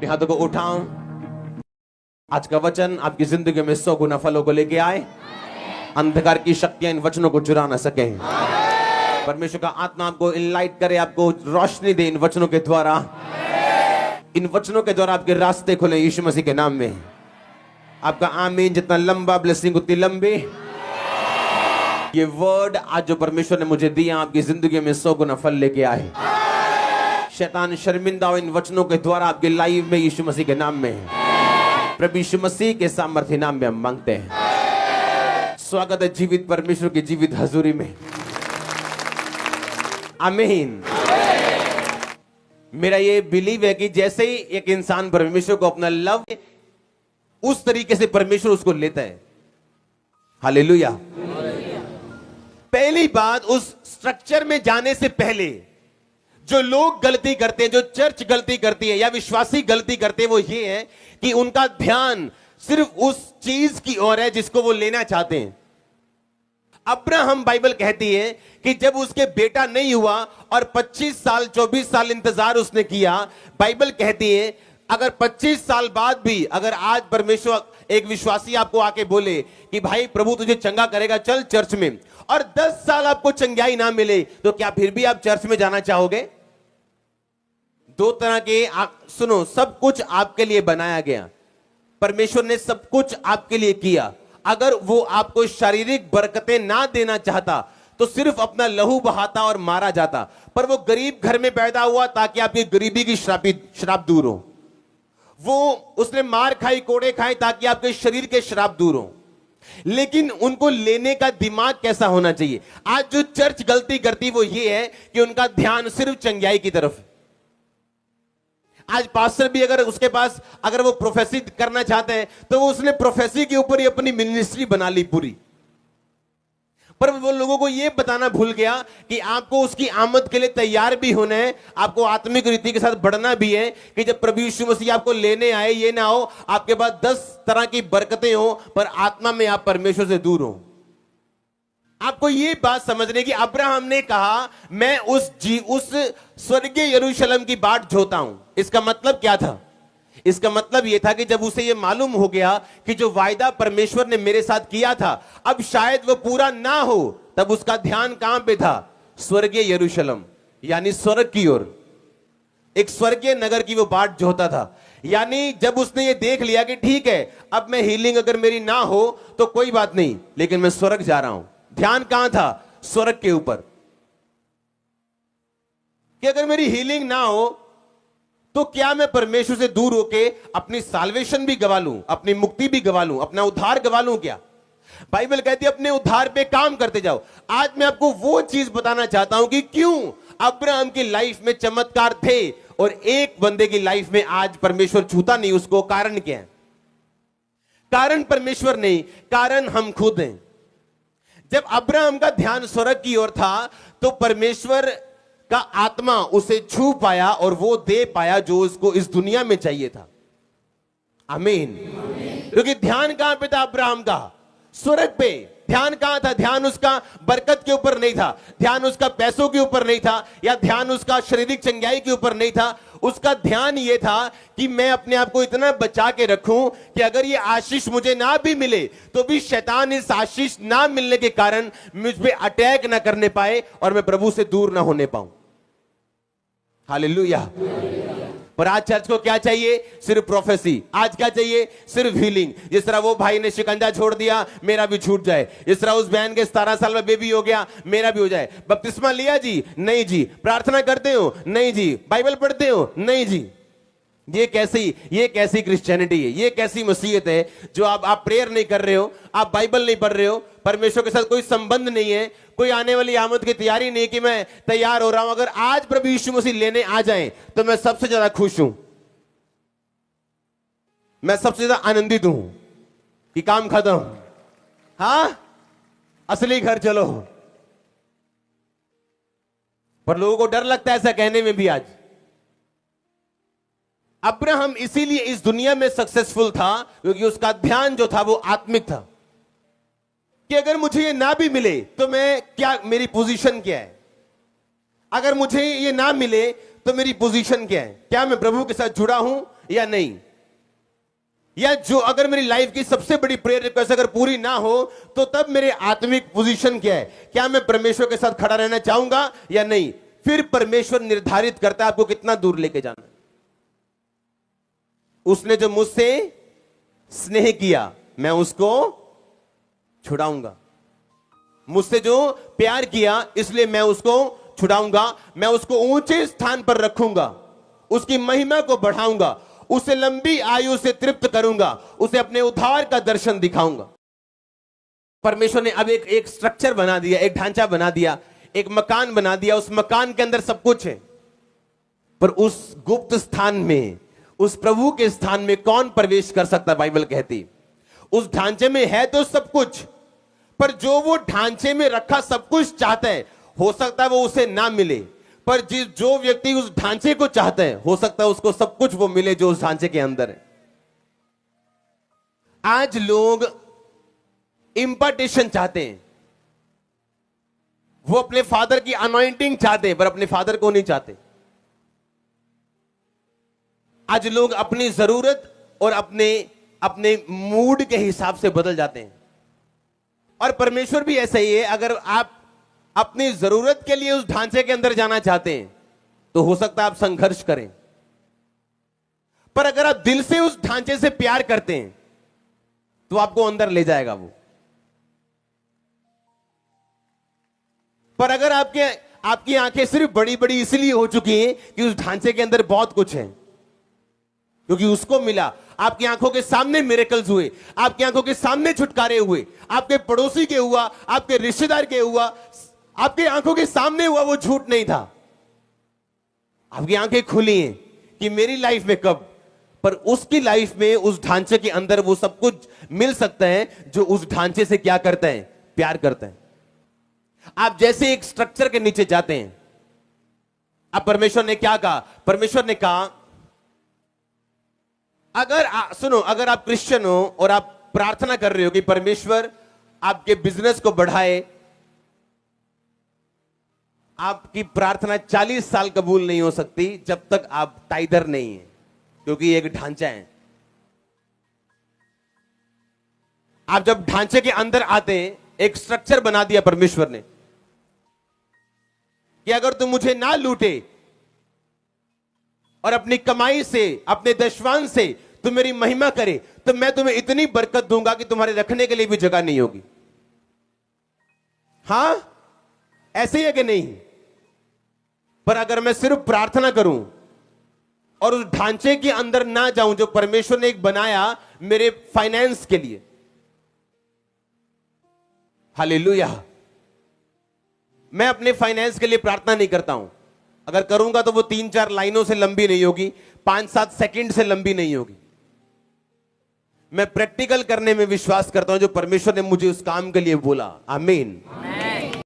अपने हाथों को उठाओ। आज का वचन आपकी जिंदगी में 100 गुना फलों को लेके आए। अंधकार की शक्तियां इन वचनों को चुरा ना सके। परमेश्वर का आत्मा आपको इनलाइट करे, आपको रोशनी दे इन वचनों के द्वारा। इन वचनों के द्वारा आपके रास्ते खुले यीशु मसीह के नाम में। आपका आमीन जितना लंबा ब्लेसिंग उतनी लंबी। ये वर्ड आज जो परमेश्वर ने मुझे दिया आपकी जिंदगी में 100 गुना फल लेके आए। शैतान शर्मिंदा हो इन वचनों के द्वारा आपकी लाइफ में यीशु मसीह के नाम में। प्रभु यीशु मसीह के सामर्थ्य नाम में हम मांगते हैं। स्वागत है जीवित परमेश्वर की जीवित हजूरी में। आमीन। मेरा ये बिलीव है कि जैसे ही एक इंसान परमेश्वर को अपना लव, उस तरीके से परमेश्वर उसको लेता है। हालेलुया। पहली बात, उस स्ट्रक्चर में जाने से पहले जो लोग गलती करते हैं, जो चर्च गलती करती है या विश्वासी गलती करते हैं, वो ये है कि उनका ध्यान सिर्फ उस चीज की ओर है जिसको वो लेना चाहते हैं। अब्राहम, बाइबल कहती है कि जब उसके बेटा नहीं हुआ और 25 साल 24 साल इंतजार उसने किया, बाइबल कहती है अगर 25 साल बाद भी अगर आज परमेश्वर एक विश्वासी आपको आके बोले कि भाई प्रभु तुझे चंगा करेगा, चल चर्च में, और 10 साल आपको चंगाई ना मिले, तो क्या फिर भी आप चर्च में जाना चाहोगे? दो तरह के सुनो, सब कुछ आपके लिए बनाया गया। परमेश्वर ने सब कुछ आपके लिए किया। अगर वो आपको शारीरिक बरकतें ना देना चाहता तो सिर्फ अपना लहू बहाता और मारा जाता। पर वो गरीब घर में पैदा हुआ ताकि आपकी गरीबी की श्राप दूर हो। वो उसने मार खाई, कोड़े खाए ताकि आपके शरीर के श्राप दूर हो। लेकिन उनको लेने का दिमाग कैसा होना चाहिए? आज जो चर्च गलती करती वो ये है कि उनका ध्यान सिर्फ चंगाई की तरफ है। आज पास्टर भी अगर उसके पास अगर वो प्रोफेसी करना चाहते हैं तो वो उसने प्रोफेसी के ऊपर ही अपनी मिनिस्ट्री बना ली पूरी। पर वो लोगों को ये बताना भूल गया कि आपको उसकी आमद के लिए तैयार भी होना है, आपको आत्मिक रीति के साथ बढ़ना भी है कि जब प्रभु यीशु मसीह आपको लेने आए, ये ना हो आपके पास 10 तरह की बरकतें हो पर आत्मा में आप परमेश्वर से दूर हो। आपको ये बात समझने की, अब्राहम ने कहा मैं उस स्वर्गीय यरूशलेम की बाट जोता हूं। इसका मतलब क्या था? इसका मतलब यह था कि जब उसे यह मालूम हो गया कि जो वायदा परमेश्वर ने मेरे साथ किया था अब शायद वो पूरा ना हो, तब उसका ध्यान कहां पे था? स्वर्गीय यरूशलेम, यानी स्वर्ग की ओर। एक स्वर्गीय नगर की वो बाट जोता था। यानी जब उसने ये देख लिया कि ठीक है, अब मैं हीलिंग अगर मेरी ना हो तो कोई बात नहीं, लेकिन मैं स्वर्ग जा रहा हूं। ध्यान कहां था? स्वर्ग के ऊपर। कि अगर मेरी हीलिंग ना हो तो क्या मैं परमेश्वर से दूर होके अपनी साल्वेशन भी गवा लूं, अपनी मुक्ति भी गवा लूं, अपना उद्धार गवा लूं क्या? बाइबल कहती है अपने उद्धार पे काम करते जाओ। आज मैं आपको वो चीज बताना चाहता हूं कि क्यों अब्राहम की लाइफ में चमत्कार थे और एक बंदे की लाइफ में आज परमेश्वर छूता नहीं उसको। कारण क्या है? कारण परमेश्वर नहीं, कारण हम खुद हैं। जब अब्राहम का ध्यान स्वर्ग की ओर था तो परमेश्वर का आत्मा उसे छू पाया और वो दे पाया जो उसको इस दुनिया में चाहिए था। आमीन। क्योंकि ध्यान कहां पे था अब्राहम का? स्वर्ग पे। ध्यान कहां था? ध्यान उसका बरकत के ऊपर नहीं था, ध्यान उसका पैसों के ऊपर नहीं था, या ध्यान उसका शारीरिक चंगाई के ऊपर नहीं था। उसका ध्यान यह था कि मैं अपने आप को इतना बचा के रखूं कि अगर ये आशीष मुझे ना भी मिले तो भी शैतान इस आशीष ना मिलने के कारण मुझ पे अटैक ना करने पाए और मैं प्रभु से दूर ना होने पाऊं। हालेलुया। पर आज चर्च को क्या चाहिए? सिर्फ प्रोफेसी। आज क्या चाहिए? सिर्फ हीलिंग। जिस तरह वो भाई ने शिकंजा छोड़ दिया, मेरा भी छूट जाए। जिस तरह उस बहन के 17 साल में बेबी हो गया, मेरा भी हो जाए। बपतिस्मा लिया जी? नहीं जी। प्रार्थना करते हो? नहीं जी। बाइबल पढ़ते हो? नहीं जी। ये कैसी क्रिश्चियनिटी है? ये कैसी मसीहत है जो आप प्रेयर नहीं कर रहे हो, आप बाइबल नहीं पढ़ रहे हो, परमेश्वर के साथ कोई संबंध नहीं है, कोई आने वाली आमद की तैयारी नहीं कि मैं तैयार हो रहा हूं। अगर आज प्रभु यीशु मसीह लेने आ जाए तो मैं सबसे ज्यादा खुश हूं, मैं सबसे ज्यादा आनंदित हूं कि काम खत्म, हां असली घर चलो। पर लोगों को डर लगता है ऐसा कहने में भी। आज अब्राहम इसीलिए इस दुनिया में सक्सेसफुल था क्योंकि उसका ध्यान जो था वो आत्मिक था कि अगर मुझे ये ना भी मिले तो मैं क्या, मेरी पोजीशन क्या है? अगर मुझे ये ना मिले तो मेरी पोजीशन क्या है? क्या मैं प्रभु के साथ जुड़ा हूं या नहीं, या जो अगर मेरी लाइफ की सबसे बड़ी प्रेयर रिक्वेस्ट अगर पूरी ना हो तो तब मेरे आत्मिक पोजीशन क्या है, क्या मैं परमेश्वर के साथ खड़ा रहना चाहूंगा या नहीं। फिर परमेश्वर निर्धारित करता है आपको कितना दूर लेके जाना। उसने जो मुझसे स्नेह किया मैं उसको छुड़ाऊंगा, मुझसे जो प्यार किया इसलिए मैं उसको छुड़ाऊंगा, मैं उसको ऊंचे स्थान पर रखूंगा, उसकी महिमा को बढ़ाऊंगा, उसे लंबी आयु से तृप्त करूंगा, उसे अपने उद्धार का दर्शन दिखाऊंगा। परमेश्वर ने अब एक स्ट्रक्चर बना दिया, एक ढांचा बना दिया, एक मकान बना दिया। उस मकान के अंदर सब कुछ है, पर उस गुप्त स्थान में, उस प्रभु के स्थान में कौन प्रवेश कर सकता? बाइबल कहती उस ढांचे में है तो सब कुछ, पर जो वो ढांचे में रखा सब कुछ चाहता है, हो सकता है वो उसे ना मिले, पर जो व्यक्ति उस ढांचे को चाहता है हो सकता है उसको सब कुछ वो मिले जो उस ढांचे के अंदर है। आज लोग इंपार्टेशन चाहते हैं, वो अपने फादर की अनॉइंटिंग चाहते हैं पर अपने फादर को नहीं चाहते। आज लोग अपनी जरूरत और अपने मूड के हिसाब से बदल जाते हैं, और परमेश्वर भी ऐसा ही है। अगर आप अपनी जरूरत के लिए उस ढांचे के अंदर जाना चाहते हैं तो हो सकता है आप संघर्ष करें, पर अगर आप दिल से उस ढांचे से प्यार करते हैं तो आपको अंदर ले जाएगा वो। पर अगर आपकी आंखें सिर्फ बड़ी बड़ी इसलिए हो चुकी हैं कि उस ढांचे के अंदर बहुत कुछ है, क्योंकि उसको मिला, आपकी आंखों के सामने मिरेकल्स हुए, आपकी आंखों के सामने छुटकारे हुए, आपके पड़ोसी के हुआ, आपके रिश्तेदार के हुआ, आपकी आंखों के सामने हुआ, वो झूठ नहीं था। आपकी आंखें खुली हैं कि मेरी लाइफ में कब, पर उसकी लाइफ में उस ढांचे के अंदर वो सब कुछ मिल सकता है जो उस ढांचे से क्या करता है? प्यार करता है। आप जैसे एक स्ट्रक्चर के नीचे जाते हैं, अब परमेश्वर ने क्या कहा? परमेश्वर ने कहा सुनो, अगर आप क्रिश्चियन हो और आप प्रार्थना कर रहे हो कि परमेश्वर आपके बिजनेस को बढ़ाए, आपकी प्रार्थना 40 साल कबूल नहीं हो सकती जब तक आप टाइदर नहीं है, क्योंकि एक ढांचा है। आप जब ढांचे के अंदर आते हैं, एक स्ट्रक्चर बना दिया परमेश्वर ने कि अगर तुम मुझे ना लूटे और अपनी कमाई से, अपने दशवांश से तुम मेरी महिमा करे, तो मैं तुम्हें इतनी बरकत दूंगा कि तुम्हारे रखने के लिए भी जगह नहीं होगी। हां, ऐसे ही है कि नहीं? पर अगर मैं सिर्फ प्रार्थना करूं और उस ढांचे के अंदर ना जाऊं जो परमेश्वर ने एक बनाया मेरे फाइनेंस के लिए, हालेलुया, मैं अपने फाइनेंस के लिए प्रार्थना नहीं करता हूं। अगर करूंगा तो वो 3-4 लाइनों से लंबी नहीं होगी, 5-7 सेकंड से लंबी नहीं होगी। मैं प्रैक्टिकल करने में विश्वास करता हूं जो परमेश्वर ने मुझे उस काम के लिए बोला। आमीन।